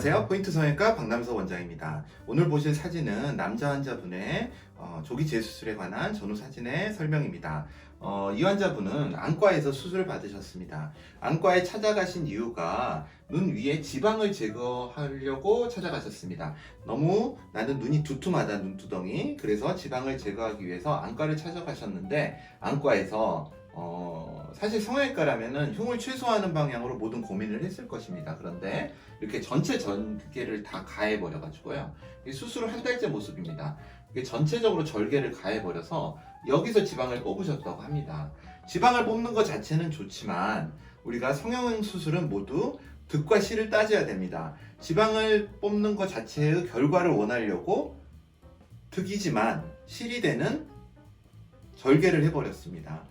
안녕하세요. 포인트 성형외과 박남석 원장입니다. 오늘 보실 사진은 남자 환자분의 조기 재수술에 관한 전후 사진의 설명입니다. 이 환자분은 안과에서 수술을 받으셨습니다. 안과에 찾아가신 이유가 눈 위에 지방을 제거하려고 찾아가셨습니다. 너무 나는 눈이 두툼하다, 눈두덩이. 그래서 지방을 제거하기 위해서 안과를 찾아가셨는데 안과에서 사실 성형외과라면은 흉을 최소화하는 방향으로 모든 고민을 했을 것입니다. 그런데 이렇게 전체 절개를 다 가해버려 가지고요. 수술을 한 달째 모습입니다. 이게 전체적으로 절개를 가해버려서 여기서 지방을 뽑으셨다고 합니다. 지방을 뽑는 것 자체는 좋지만 우리가 성형 수술은 모두 득과 실을 따져야 됩니다. 지방을 뽑는 것 자체의 결과를 원하려고 득이지만 실이 되는 절개를 해버렸습니다.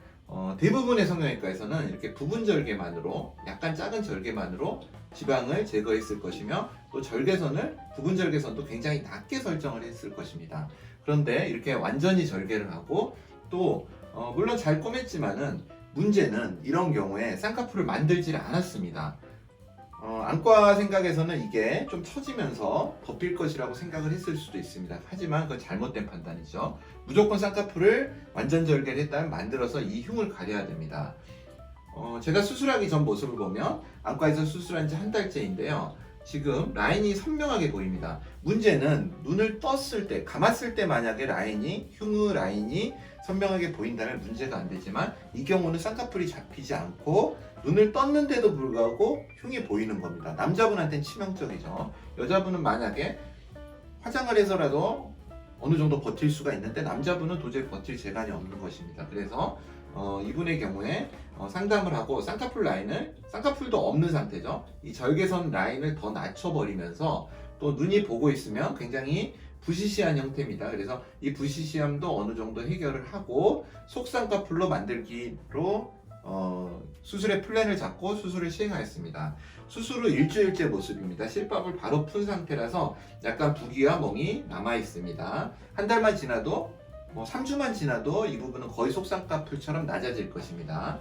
대부분의 성형외과에서는 이렇게 부분 절개만으로, 약간 작은 절개만으로 지방을 제거했을 것이며, 또 절개선을, 부분 절개선도 굉장히 낮게 설정을 했을 것입니다. 그런데 이렇게 완전히 절개를 하고, 또 물론 잘 꼬맸지만은 문제는 이런 경우에 쌍꺼풀을 만들지 않았습니다. 안과 생각에서는 이게 좀 처지면서 덮일 것이라고 생각을 했을 수도 있습니다. 하지만 그건 잘못된 판단이죠. 무조건 쌍꺼풀을 완전 절개를 했다면 만들어서 이 흉을 가려야 됩니다. 제가 수술하기 전 모습을 보면 안과에서 수술한 지 한 달째인데요. 지금 라인이 선명하게 보입니다. 문제는 눈을 떴을 때, 감았을 때 만약에 흉의 라인이 선명하게 보인다면 문제가 안 되지만, 이 경우는 쌍꺼풀이 잡히지 않고 눈을 떴는데도 불구하고 흉이 보이는 겁니다. 남자분한테는 치명적이죠. 여자분은 만약에 화장을 해서라도 어느 정도 버틸 수가 있는데, 남자분은 도저히 버틸 재간이 없는 것입니다. 그래서 이분의 경우에 상담을 하고 쌍꺼풀도 없는 상태죠. 이 절개선 라인을 더 낮춰버리면서, 또 눈이 보고 있으면 굉장히 부시시한 형태입니다. 그래서 이 부시시함도 어느 정도 해결을 하고 속쌍꺼풀로 만들기로 수술의 플랜을 잡고 수술을 시행하였습니다. 수술 후 일주일째 모습입니다. 실밥을 바로 푼 상태라서 약간 부기와 멍이 남아 있습니다. 한 달만 지나도, 3주만 지나도 이 부분은 거의 속쌍꺼풀처럼 낮아질 것입니다.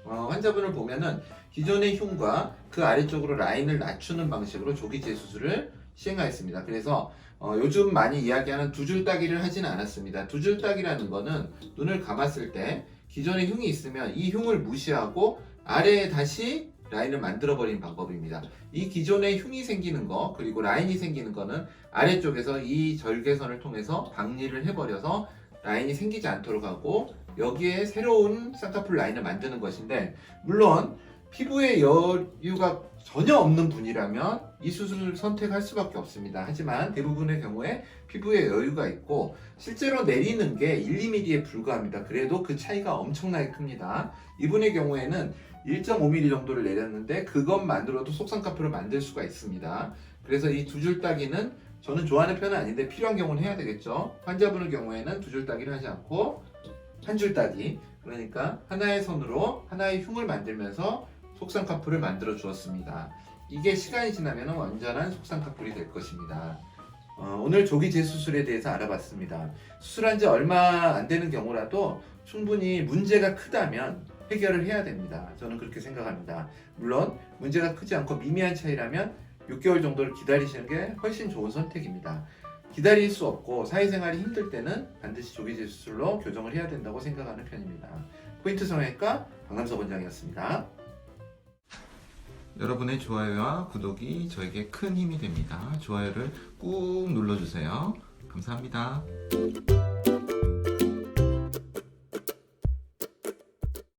환자분을 보면은 기존의 흉과 그 아래쪽으로 라인을 낮추는 방식으로 조기 재수술을 시행하였습니다. 그래서 요즘 많이 이야기하는 두 줄 따기를 하지는 않았습니다. 두 줄 따기라는 거는 눈을 감았을 때 기존의 흉이 있으면 이 흉을 무시하고 아래에 다시 라인을 만들어 버리는 방법입니다. 이 기존의 흉이 생기는 거, 그리고 라인이 생기는 거는 아래쪽에서 이 절개선을 통해서 박리를 해버려서 라인이 생기지 않도록 하고, 여기에 새로운 쌍꺼풀 라인을 만드는 것인데, 물론 피부에 여유가 전혀 없는 분이라면 이 수술을 선택할 수밖에 없습니다. 하지만 대부분의 경우에 피부에 여유가 있고 실제로 내리는 게 1, 2mm에 불과합니다. 그래도 그 차이가 엄청나게 큽니다. 이분의 경우에는 1.5mm 정도를 내렸는데 그것만으로도 속쌍꺼풀을 만들 수가 있습니다. 그래서 이 두 줄 따기는 저는 좋아하는 편은 아닌데 필요한 경우는 해야 되겠죠. 환자분의 경우에는 두 줄 따기를 하지 않고 한 줄 따기, 그러니까 하나의 선으로 하나의 흉을 만들면서 속쌍꺼풀을 만들어 주었습니다. 이게 시간이 지나면 완전한 속쌍꺼풀이 될 것입니다. 오늘 조기 재수술에 대해서 알아봤습니다. 수술한 지 얼마 안 되는 경우라도 충분히 문제가 크다면 해결을 해야 됩니다. 저는 그렇게 생각합니다. 물론 문제가 크지 않고 미미한 차이라면 6개월 정도를 기다리시는 게 훨씬 좋은 선택입니다. 기다릴 수 없고 사회생활이 힘들 때는 반드시 조기 재수술로 교정을 해야 된다고 생각하는 편입니다. 포인트 성형외과 박남석 원장이었습니다. 여러분의 좋아요와 구독이 저에게 큰 힘이 됩니다. 좋아요를 꾹 눌러주세요. 감사합니다.